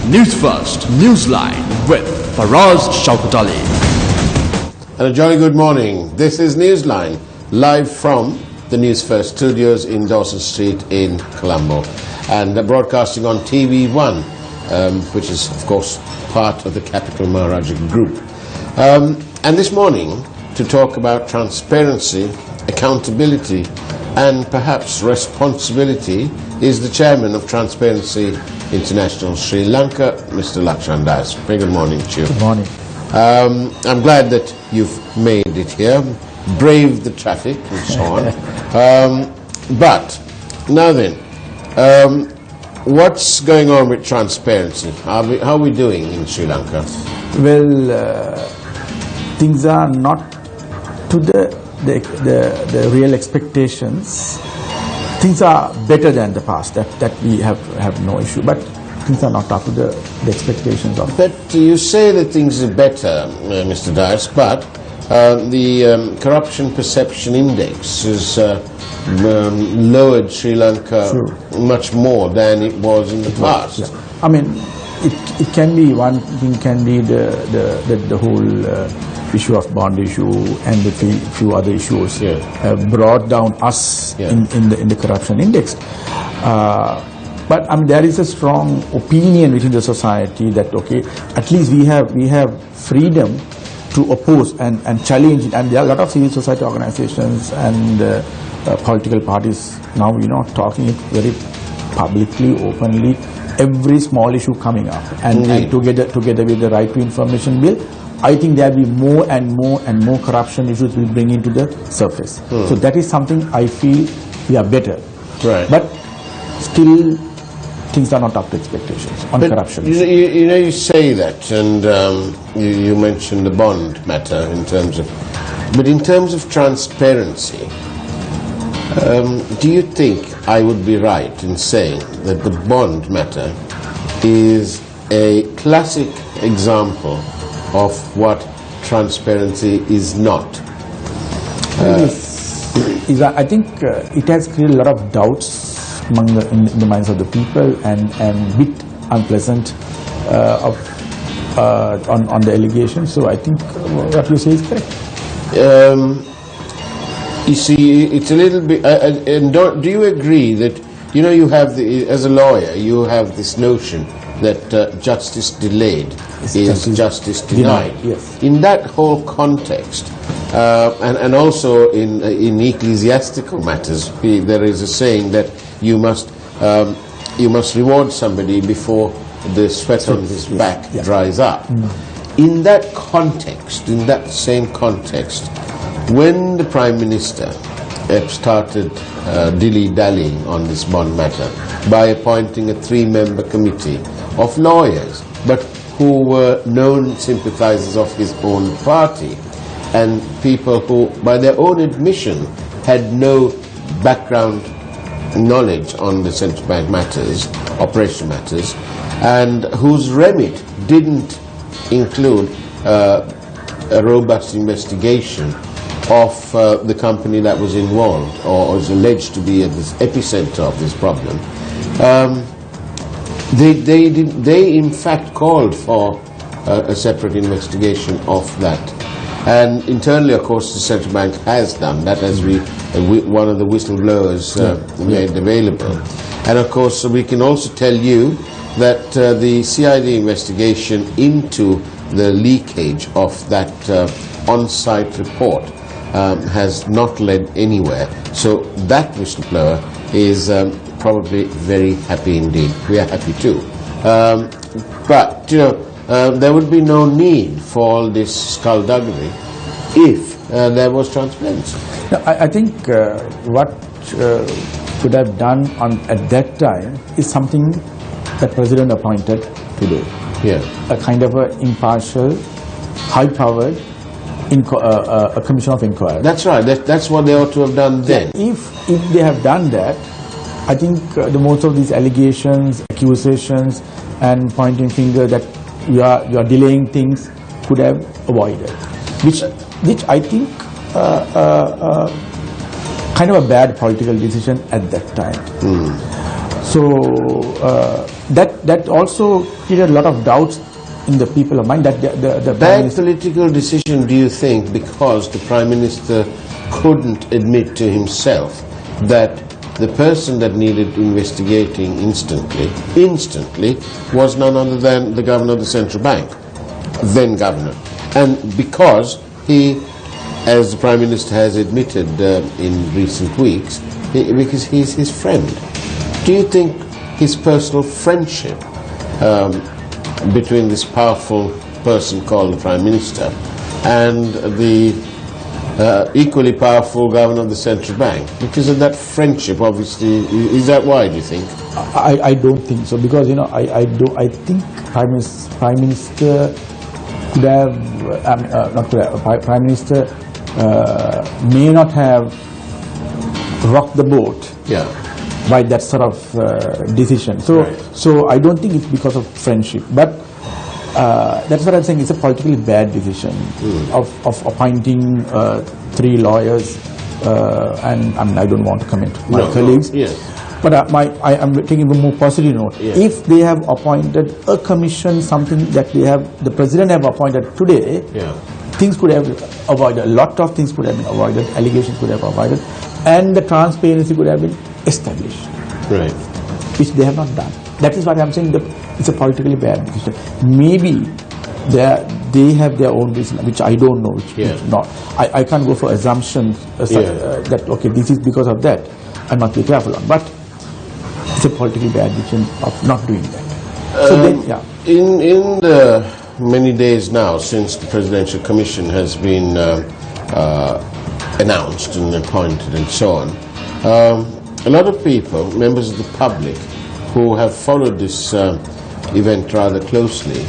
Newsfirst Newsline with Faraz Shaukat Ali. And a jolly good morning. This is Newsline, live from the Newsfirst studios in Dawson Street in Colombo, and broadcasting on TV1, which is, of course, part of the Capital Maharaja Group. And this morning, to talk about transparency, accountability, and perhaps responsibility, is the chairman of Transparency International Sri Lanka, Mr. Lakshan Das. Very good morning to you. Good morning. I'm glad that you've made it here, braved the traffic and so on. But now then, what's going on with transparency? How are we doing in Sri Lanka? Well, things are not to the real expectations. Things are better than the past. That we have no issue. But things are not up to the expectations of. But you say that things are better, Mr. Dias, but the corruption perception index has lowered Sri Lanka much more than it was in the past. Yeah. I mean, it can be one thing. Can be the whole issue of bond issue and the few other issues brought down us in the corruption index. But I mean, there is a strong opinion within the society that at least we have freedom to oppose and challenge, and there are a lot of civil society organizations and political parties now talking it very publicly, openly, every small issue coming up, and together with the right to information bill, I think there will be more and more corruption issues will bring into the surface. So that is something I feel we are better. Right. But still, things are not up to expectations on corruption. You say that, and you mentioned the bond matter in terms of transparency. Do you think I would be right in saying that the bond matter is a classic example of what transparency is not? I think it has created a lot of doubts among in the minds of the people, and bit unpleasant on the allegations. So I think what you say is correct. You see, it's a little bit. And do you agree that you have as a lawyer you have this notion that justice delayed is justice denied? Yes. In that whole context, and also in ecclesiastical matters, there is a saying that you must reward somebody before the sweat on his back dries up. In that context, in that same context, when the Prime Minister started dilly-dallying on this bond matter by appointing a 3-member committee of lawyers, but who were known sympathizers of his own party, and people who, by their own admission, had no background knowledge on the central bank matters, operation matters, and whose remit didn't include a robust investigation of the company that was involved or was alleged to be at the epicenter of this problem. They in fact called for a separate investigation of that. And internally, of course, the central bank has done that, as one of the whistleblowers made available. And of course, we can also tell you that the CID investigation into the leakage of that on-site report has not led anywhere. So that whistleblower is probably very happy indeed. We are happy too. But there would be no need for all this skullduggery if there was transparency. No, I think what could have done at that time is something that President appointed today. Yeah. A kind of an impartial, high-powered a commission of inquiry. That's right. That's what they ought to have done then. If they have done that, I think the most of these allegations, accusations, and pointing finger that you are delaying things could have avoided, which I think kind of a bad political decision at that time. So that also created a lot of doubts in the people of mind that the Bad political decision, do you think, because the Prime Minister couldn't admit to himself that the person that needed investigating instantly was none other than the Governor of the Central Bank, then Governor. And because he, as the Prime Minister has admitted in recent weeks, because he's his friend. Do you think his personal friendship between this powerful person called the Prime Minister and the equally powerful Governor of the Central Bank, because of that friendship, obviously, is that why, do you think? I don't think so, because I think Prime Minister could have Prime Minister may not have rocked the boat by that sort of decision. So so I don't think it's because of friendship, but that's what I'm saying. It's a politically bad decision of appointing 3 lawyers, and I mean, I don't want to comment my colleagues. But I am taking a more positive note. If they have appointed a commission, something that the president have appointed today, things could have avoided. A lot of things could have been avoided. Allegations could have avoided, and the transparency could have been established. Right. Which they have not done. That is what I'm saying. That it's a politically bad decision. Maybe they have their own reason, which I don't know. Which not. I can't go for assumptions that okay, this is because of that. I must be careful on. But it's a politically bad decision of not doing that. So then, in the many days now since the Presidential Commission has been announced and appointed and so on, a lot of people, members of the public, who have followed this event rather closely,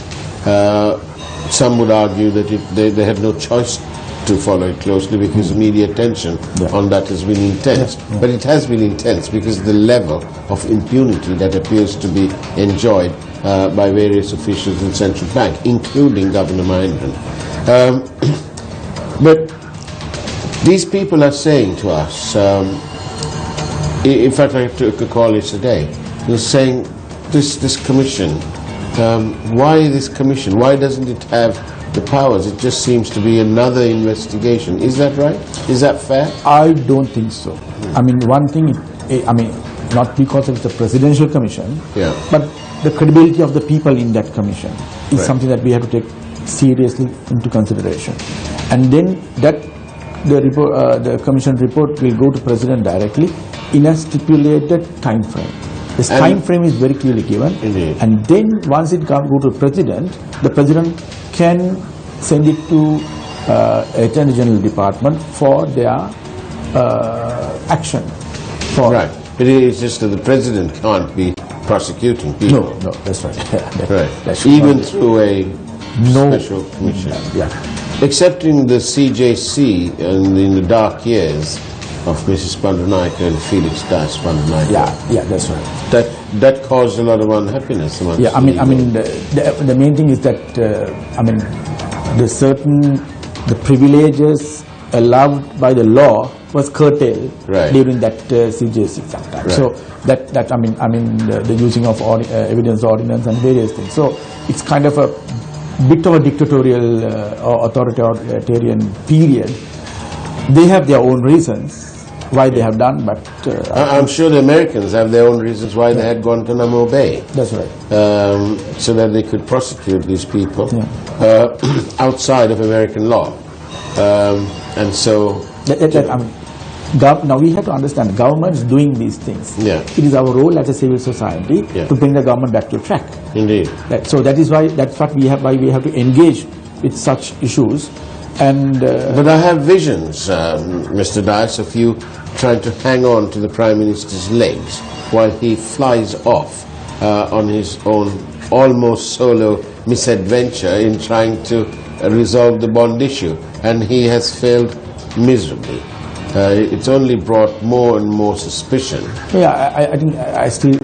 some would argue that they had no choice to follow it closely because the media attention on that has been intense. But it has been intense because the level of impunity that appears to be enjoyed by various officials in Central Bank, including Governor Mahendran. But these people are saying to us, in fact I took a call yesterday, they're saying this commission, why this commission? Why doesn't it have the powers? It just seems to be another investigation. Is that right? Is that fair? I don't think so. I mean, one thing, I mean, not because it's a presidential commission, but the credibility of the people in that commission is something that we have to take seriously into consideration. And then the commission report will go to President directly in a stipulated time frame. This time frame is very clearly given. Indeed. And then once it go to the President can send it to Attorney General Department for their action. Right. It is just that the President can't be prosecuting people. No, that's right. That even through a special commission. Excepting the CJC and in the dark years of Mrs. Bandanayake and Felix Das Bandanayake. Yeah, that's right. That caused a lot of unhappiness amongst I mean, the main thing is that the privileges allowed by the law was curtailed during that CJC sometime. So that I mean the using of evidence ordinance and various things. So it's kind of a bit of a dictatorial or authoritarian period. They have their own reasons why they have done, but I'm sure the Americans have their own reasons why they had Guantanamo Bay. That's right. So that they could prosecute these people outside of American law. And so now we have to understand, government is doing these things. It is our role as a civil society to bring the government back to track. Indeed. So that's why we have to engage with such issues. And but I have visions, Mr. Dice, of you trying to hang on to the Prime Minister's legs while he flies off on his own almost solo misadventure in trying to resolve the bond issue, and he has failed miserably. It's only brought more and more suspicion. I think I still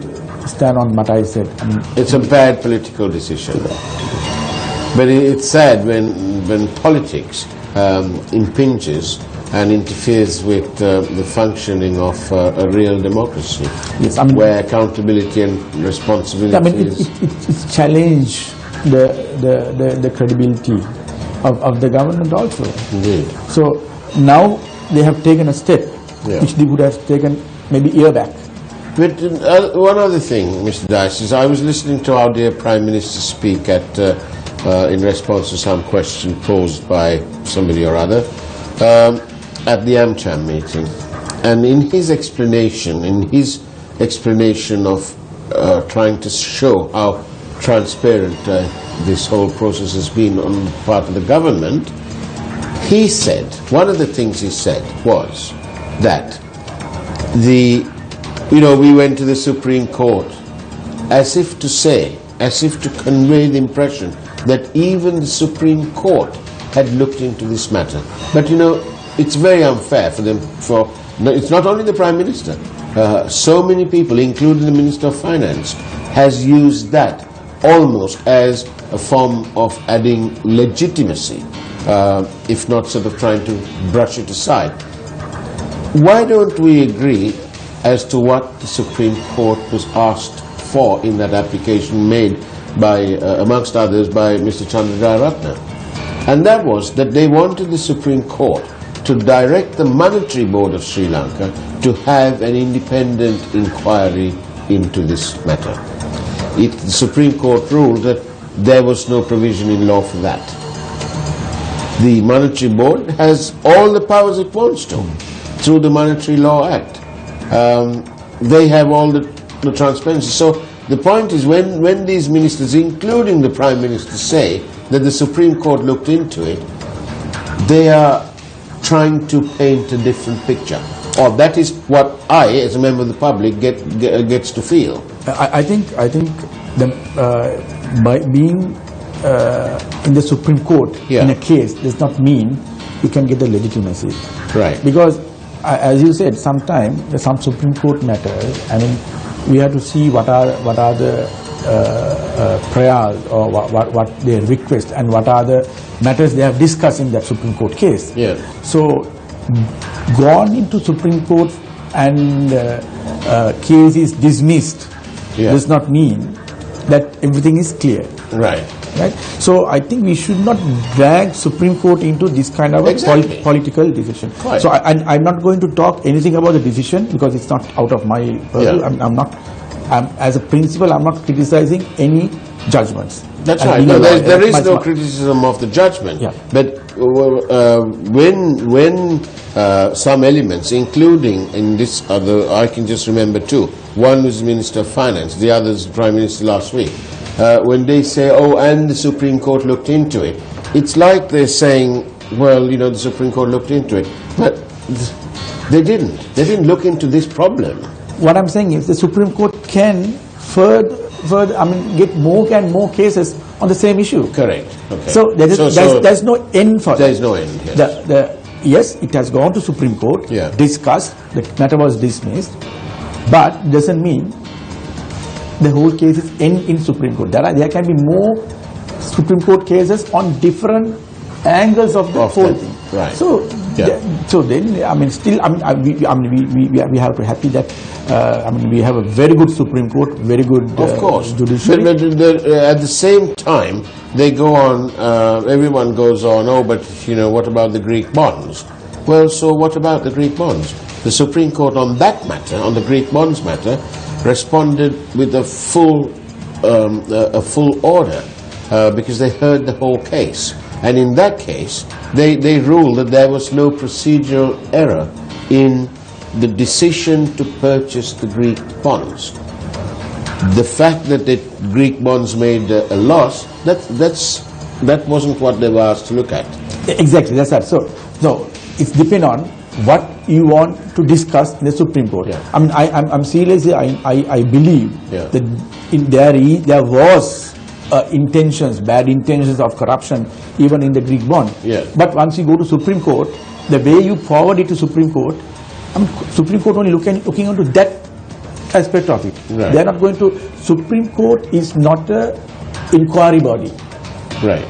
stand on what I said. I mean, it's a bad political decision. But it's sad when politics impinges and interferes with the functioning of a real democracy, Yes, I mean, where accountability and responsibility I mean, it challenged the credibility of the government also. Indeed. So now they have taken a step which they would have taken maybe a year back. But one other thing, Mr. Dice, is I was listening to our dear Prime Minister speak in response to some question posed by somebody or other at the AmCham meeting. And in his explanation of trying to show how transparent this whole process has been on the part of the government, he said, one of the things he said was that we went to the Supreme Court as if to convey the impression that even the Supreme Court had looked into this matter. But it's very unfair for them, it's not only the Prime Minister, so many people, including the Minister of Finance, has used that almost as a form of adding legitimacy, if not sort of trying to brush it aside. Why don't we agree as to what the Supreme Court was asked for in that application made by, amongst others, by Mr. Chandradayaratne? And that was that they wanted the Supreme Court to direct the Monetary Board of Sri Lanka to have an independent inquiry into this matter. The Supreme Court ruled that there was no provision in law for that. The Monetary Board has all the powers it wants to through the Monetary Law Act. They have all the transparency. So the point is, when these ministers, including the Prime Minister, say that the Supreme Court looked into it, they are trying to paint a different picture. Or that is what I, as a member of the public, gets to feel. I think by being in the Supreme Court in a case does not mean you can get the legitimacy. Right. Because as you said, sometimes some Supreme Court matters, I mean, we have to see what are the prayers or what they request and what are the matters they have discussed in that Supreme Court case. Yeah. So, gone into Supreme Court and case is dismissed does not mean that everything is clear. Right. Right. So I think we should not drag Supreme Court into this kind of a political decision. Right. So I'm not going to talk anything about the decision because it's not out of my purview. As a principal, I'm not criticizing any judgments. That's right. No, there is no criticism of the judgment. Yeah. But when some elements, including in this other, I can just remember two. One was the Minister of Finance, the other is the Prime Minister last week. When they say, oh, and the Supreme Court looked into it, it's like they're saying, well, the Supreme Court looked into it. But they didn't. They didn't look into this problem. What I'm saying is the Supreme Court can further get more and more cases on the same issue. Correct. Okay. So there's no end for that. There is no end, yes. Yes, it has gone to Supreme Court, discussed, the matter was dismissed, but doesn't mean the whole case is end in Supreme Court. There can be more Supreme Court cases on different angles of the whole thing. Right. So then, we have to be happy that we have a very good Supreme Court, very good judiciary. But at the same time, they go on. Everyone goes on. Oh, but what about the Greek bonds? Well, so what about the Greek bonds? The Supreme Court on that matter, on the Greek bonds matter, responded with a full order because they heard the whole case. And in that case, they ruled that there was no procedural error in the decision to purchase the Greek bonds. The fact that the Greek bonds made a loss, that wasn't what they were asked to look at. Exactly, that's right. So it depends on what you want to discuss in the Supreme Court. Yeah. I'm seriously, I believe that there was bad intentions of corruption even in the Greek bond. Yeah. But once you go to Supreme Court, the way you forward it to Supreme Court, Supreme Court only looking into that aspect of it. Right. They are not going to. Supreme Court is not a inquiry body. Right.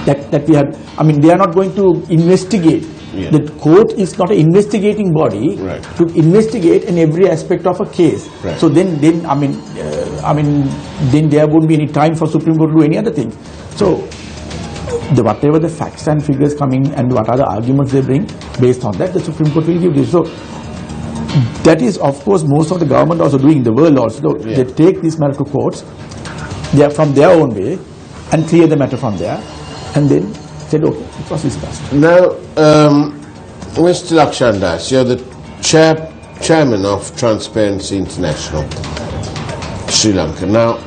That we have. They are not going to investigate Yeah. The court is not an investigating body to investigate in every aspect of a case. Right. So then then there wouldn't be any time for Supreme Court to do any other thing. So whatever the facts and figures coming and what are the arguments they bring, based on that the Supreme Court will give this. So that is, of course, most of the government also doing, the world also. They take this matter to courts, they are from their own way, and clear the matter from there, and then said, okay, it was discussed. Now, Mr. Lakshandas, you're the chairman of Transparency International, Sri Lanka. Now,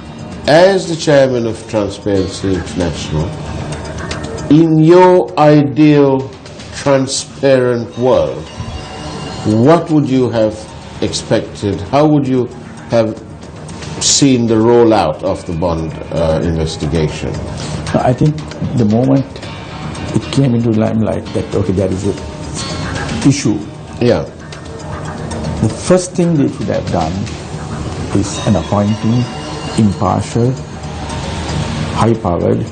as the chairman of Transparency International, in your ideal transparent world, what would you have expected? How would you have seen the rollout of the bond investigation? I think the moment it came into limelight that, okay, there is a issue, Yeah. the first thing they should have done is an appointing impartial, high-powered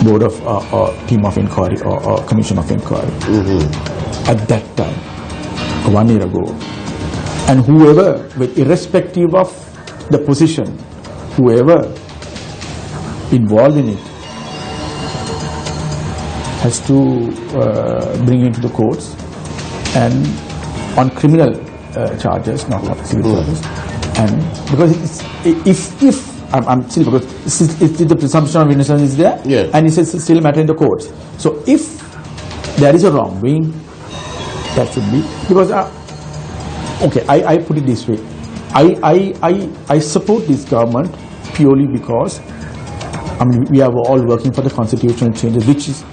board of or team of inquiry or commission of inquiry. At that time, 1 year ago, and whoever, irrespective of the position, whoever involved in it has to bring into the courts and on criminal charges, not civil charges. And because if I'm still, because the presumption of innocence is there, and it's still a matter in the courts. So if there is a wrongdoing, that should be, because okay, I put it this way, I support this government purely because we are all working for the constitutional changes, which is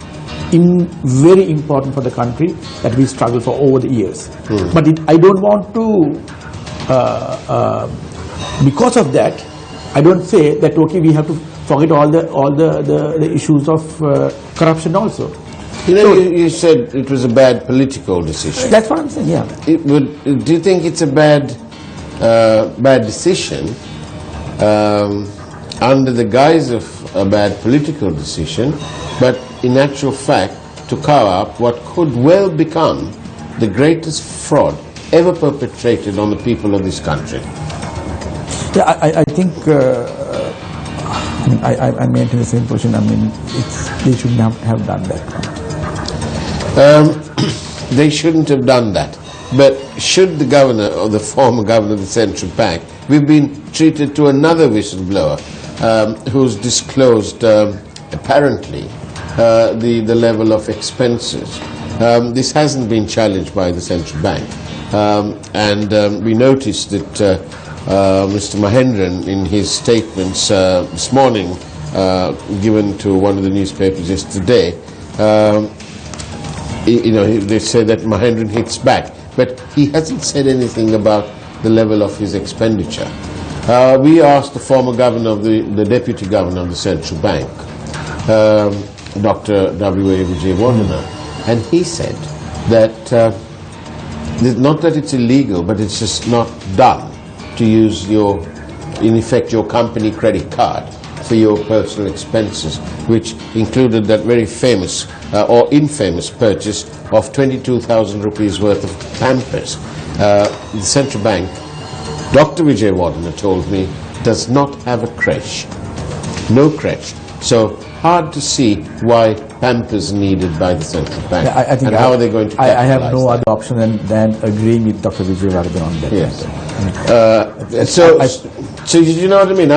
very important for the country that we struggle for over the years. But I don't want to, because of that, I don't say that, okay, we have to forget all the issues of corruption also. You know, you said it was a bad political decision. That's what I'm saying, yeah. Do you think it's a bad decision under the guise of a bad political decision, but in actual fact to cover up what could well become the greatest fraud ever perpetrated on the people of this country? Yeah, I think I maintain the same position. I mean, they should not have done that. They shouldn't have done that. But should the governor or the former governor of the central bank, we've been treated to another whistleblower who's disclosed apparently the level of expenses. This hasn't been challenged by the central bank, and we noticed that Mr. Mahendran, in his statements this morning given to one of the newspapers yesterday, they say that Mahendran hits back, but he hasn't said anything about the level of his expenditure. We asked the former governor of the deputy governor of the central bank, Dr. W.A. Vijayawardena, and he said that not that it's illegal, but it's just not done to use in effect your company credit card for your personal expenses, which included that very famous or infamous purchase of 22,000 rupees worth of Pampers. The central bank, Dr. Vijayawardena told me, does not have a creche. No creche. So hard to see why Pampers are needed by the central bank. Yeah, I think how are they going to I have no that? other option than agreeing with Dr. Vijayawardena on that. Yes. So you know what I mean?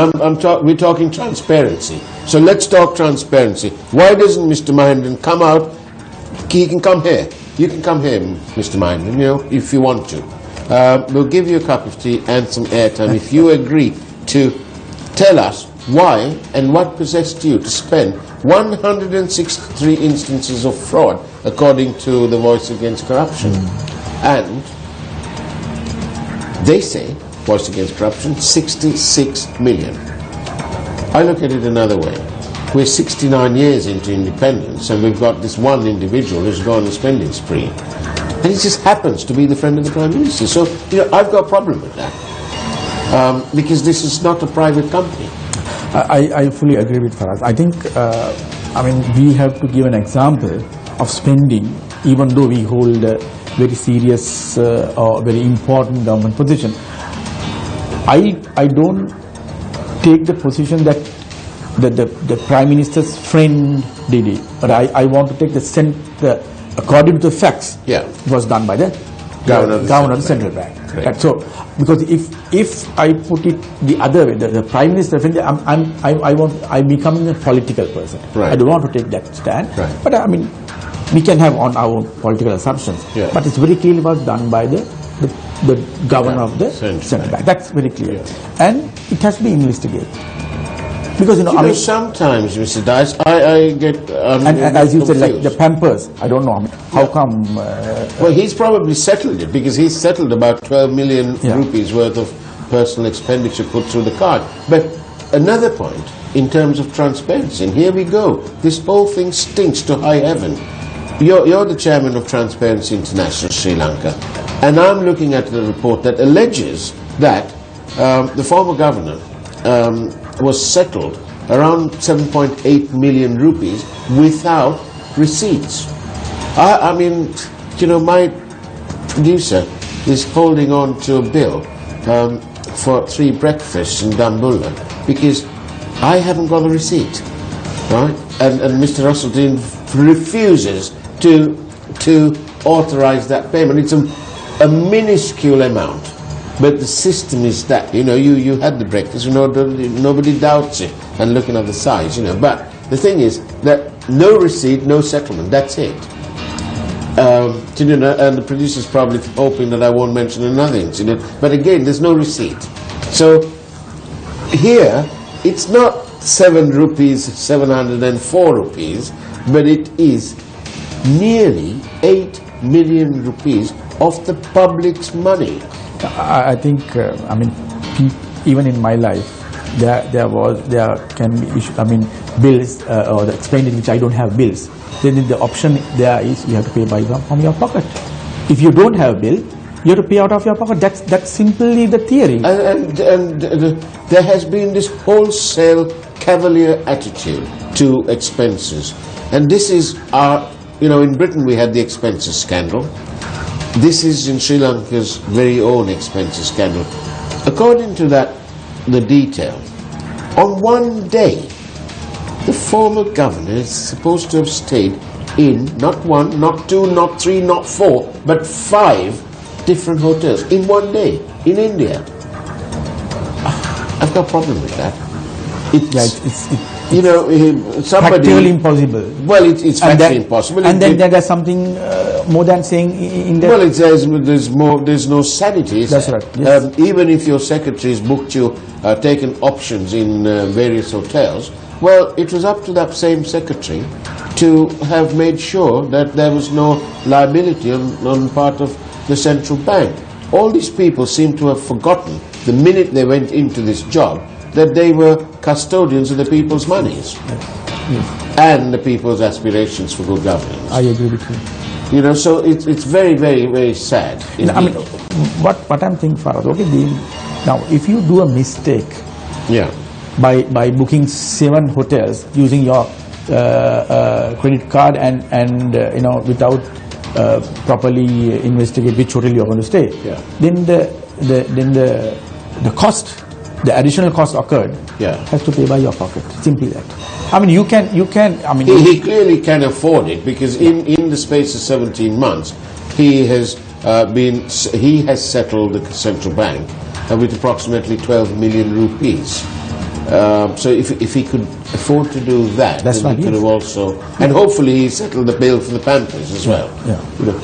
We're talking transparency. So let's talk transparency. Why doesn't Mr. Mahendran come out? He can come here. You can come here, Mr. Mahendran, if you want to. We'll give you a cup of tea and some airtime if you agree to tell us why and what possessed you to spend 163 instances of fraud, according to the Voice Against Corruption. And they say, Voice Against Corruption, 66 million. I look at it another way. We're 69 years into independence, and we've got this one individual who's gone on a spending spree. And he just happens to be the friend of the Prime Minister. So, I've got a problem with that. Because this is not a private company. I fully agree with Faraz. I think, we have to give an example of spending, even though we hold a very serious or very important government position. I don't take the position that the Prime Minister's friend did it, but I want to take the according to the facts. Yeah. It was done by the governor of the central bank. Right. So, because if I put it the other way, the Prime Minister, I'm becoming a political person. Right. I don't want to take that stand. Right. But I mean, we can have on our political assumptions. Yeah. But it's very clearly was done by the governor of the central bank. That's very clear, and it has to be investigated. Because sometimes, Mr. Dice, I get and as you said, like the Pampers, I don't know how come. Well, he's probably settled it because he's settled about 12 million rupees worth of personal expenditure put through the card. But another point in terms of transparency, and here we go. This whole thing stinks to high heaven. You're the chairman of Transparency International Sri Lanka, and I'm looking at the report that alleges that the former governor was settled around 7.8 million rupees without receipts. I mean, my producer is holding on to a bill for 3 breakfasts in Dambulla because I haven't got a receipt, right? And Mr. Russell Dean refuses to authorize that payment. It's a minuscule amount. But the system is that, you had the breakfast, nobody doubts it, and looking at the size, But the thing is that no receipt, no settlement, that's it. And the producer's probably hoping that I won't mention another incident, but again, there's no receipt. So here, it's not 704 rupees, but it is nearly 8 million rupees of the public's money. I think, even in my life, there can be bills or the expenditure which I don't have bills. Then the option there is you have to pay from your pocket. If you don't have bill, you have to pay out of your pocket. That's simply the theory. And there has been this wholesale cavalier attitude to expenses, and this is in Britain we had the expenses scandal. This is in Sri Lanka's very own expenses scandal. According to the detail, on one day, the former governor is supposed to have stayed in not 1, not 2, not 3, not 4, but 5 different hotels in one day in India. I've got a problem with that. Somebody practically impossible. Well, it's practically impossible. And then there's something more than saying in the... Well, it says there's no sanity. That's right. Yes. Even if your secretaries booked you, taken options in various hotels, well, it was up to that same secretary to have made sure that there was no liability on part of the central bank. All these people seem to have forgotten the minute they went into this job that they were custodians of the people's monies and the people's aspirations for good governance. I agree with you. So it's very, very, very sad. What I'm thinking, Faraz, now if you do a mistake by booking 7 hotels using your credit card and without properly investigate which hotel you're going to stay, then the cost, the additional cost occurred, has to pay by your pocket. Simply that. You can. He clearly can afford it because in the space of 17 months, he has settled the central bank with approximately 12 million rupees. So if he could afford to do that, then he could have also, and hopefully he settled the bill for the Pampers as well.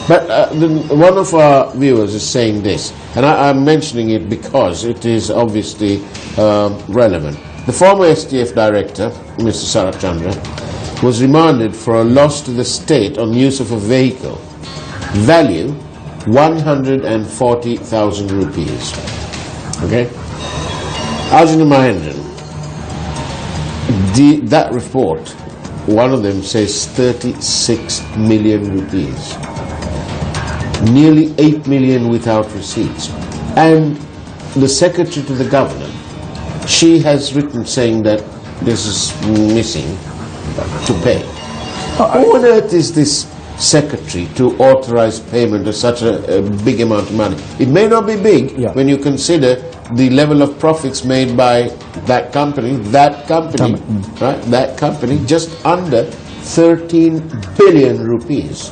But one of our viewers is saying this, and I'm mentioning it because it is obviously relevant. The former STF director, Mr. Sarat Chandra, was remanded for a loss to the state on use of a vehicle, value 140,000 rupees. Okay? Arjuna Mahendran, that report, one of them says 36 million rupees. Nearly 8 million without receipts. And the secretary to the governor, she has written saying that this is missing to pay. Who on earth is this secretary to authorize payment of such a big amount of money. It may not be big when you consider the level of profits made by that company, right? That company, just under 13 billion rupees.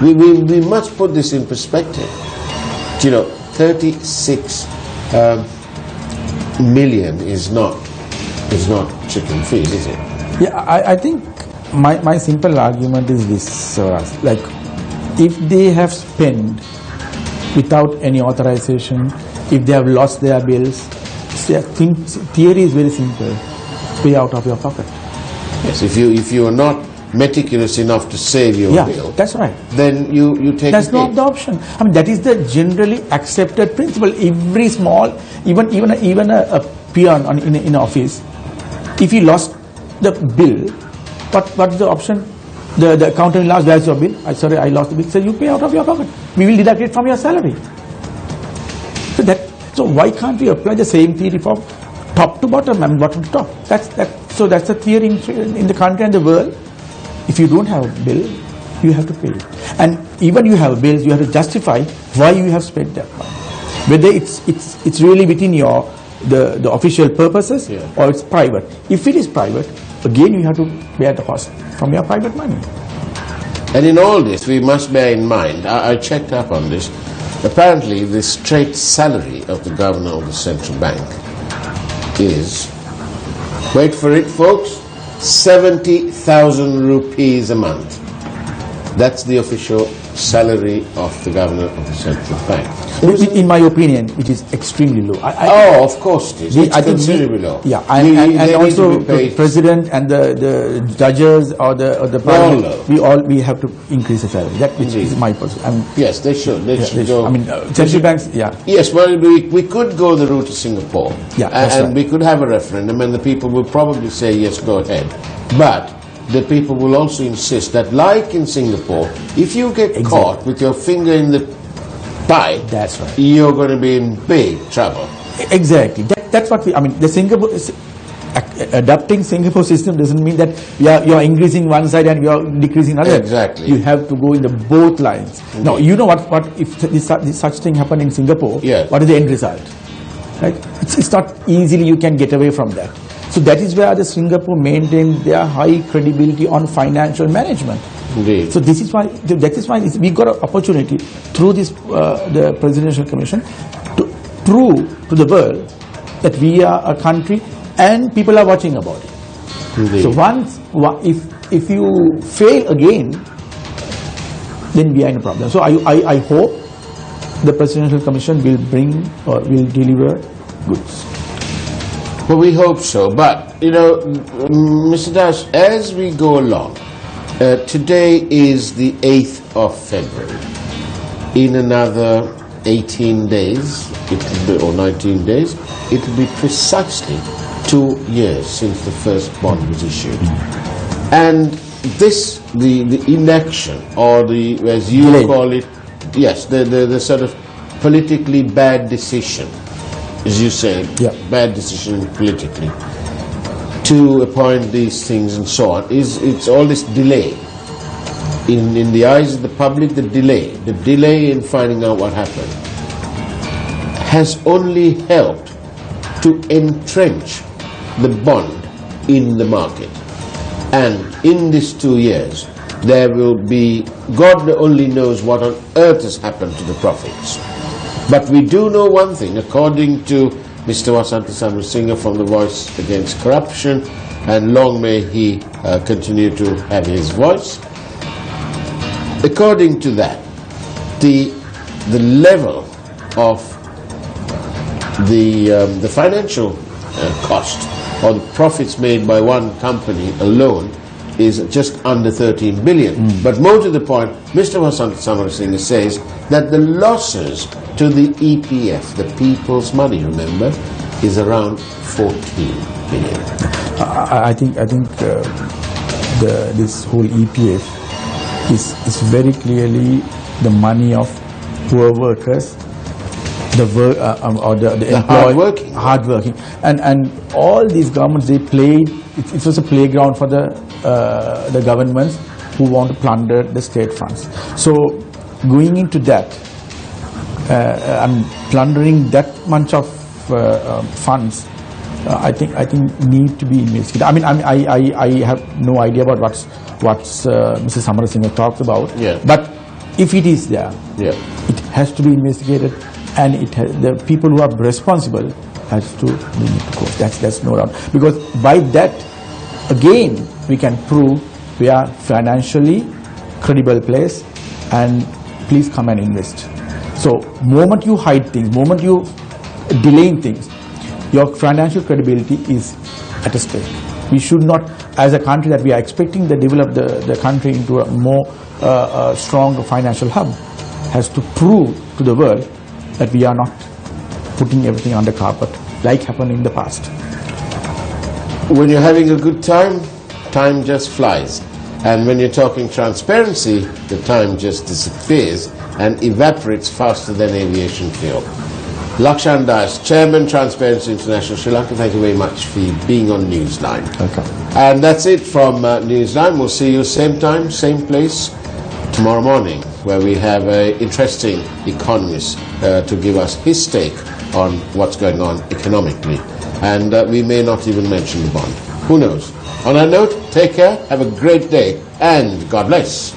We must put this in perspective. 36 million is not chicken feed, is it? Yeah, I think my simple argument is this, like, if they have spent without any authorization, if they have lost their bills, theory is very simple: pay out of your pocket. Yes, if you are not meticulous enough to save your bill, that's right, then you take that's not the option. I mean, that is the generally accepted principle. Every small, even a peon in an office, if he lost the bill, what's the option? The accountant will ask, where's your bill? Sorry, I lost the bill. So you pay out of your pocket. We will deduct it from your salary. So why can't we apply the same theory from top to bottom and bottom to top? So that's the theory in the country and the world. If you don't have a bill, you have to pay it. And even you have bills, you have to justify why you have spent that money. Whether it's really within the official purposes or it's private. If it is private, again you have to bear the cost from your private money. And in all this, we must bear in mind, I checked up on this, apparently the straight salary of the governor of the central bank is, wait for it folks, 70,000 rupees a month. That's the official salary of the governor of the central bank. In my opinion, it is extremely low. Of course it is. It's considerably low. Yeah, and also the president and the judges or the parliament, we have to increase the salary. That is my person. Yes, they should. They should go. I mean, central banks. Yeah. Yes, well, we could go the route of Singapore. Yeah, and we could have a referendum, and the people will probably say yes, go ahead. But the people will also insist that, like in Singapore, if you get caught with your finger in the pie, that's right, you're going to be in big trouble. Exactly. That's what the Singapore adopting Singapore system doesn't mean that you're increasing one side and you're decreasing another. Exactly. You have to go in the both lines. Indeed. Now you know what if this such thing happen in Singapore? What is the end result? Right? It's not easily you can get away from that. So that is where the Singapore maintained their high credibility on financial management. Indeed. So that is why we got an opportunity through this the Presidential Commission to prove to the world that we are a country and people are watching about it. Indeed. So if you fail again, then we are in a problem. So I hope the Presidential Commission will deliver goods. Well, we hope so, but, Mr. Das, as we go along, today is the 8th of February. In another 18 days, or 19 days, it will be precisely 2 years since the first bond was issued. And this, the inaction, or the, as you call it, yes, the sort of politically bad decision, as you say, bad decision politically, to appoint these things and so on, it's all this delay. In the eyes of the public, the delay in finding out what happened has only helped to entrench the bond in the market. And in these 2 years, there will be, God only knows what on earth has happened to the profits. But we do know one thing, according to Mr. Vasanta Samarasinha from the Voice Against Corruption, and long may he continue to have his voice. According to that, the level of the financial cost or the profits made by one company alone is just under 13 billion. But more to the point, Mr. Vasanta Samarasinha says that the losses to the EPF, the people's money, remember, is around 14 billion. I think this whole EPF is very clearly the money of poor workers, the employed, hardworking, and all these governments, they played. It was a playground for the governments who want to plunder the state funds. So going into that, plundering that much of funds, I think need to be investigated. I have no idea about what's Mrs. Samarasinghe talks about. Yeah. But if it is there, Yeah. it has to be investigated, and the people who are responsible has to bring it to court. That's no doubt. Because by that, again, we can prove we are financially credible place, and please come and invest. So, moment you hide things, moment you delaying things, your financial credibility is at stake. We should not, as a country that we are expecting to develop the country into a more strong financial hub, has to prove to the world that we are not putting everything under carpet like happened in the past. When you're having a good time, time just flies. And when you're talking transparency, the time just disappears and evaporates faster than aviation fuel. Lakshan Das, Chairman, Transparency International Sri Lanka, thank you very much for being on Newsline. Okay. And that's it from Newsline. We'll see you same time, same place tomorrow morning, where we have an interesting economist to give us his take on what's going on economically. And we may not even mention the bond. Who knows? On that note, take care, have a great day, and God bless.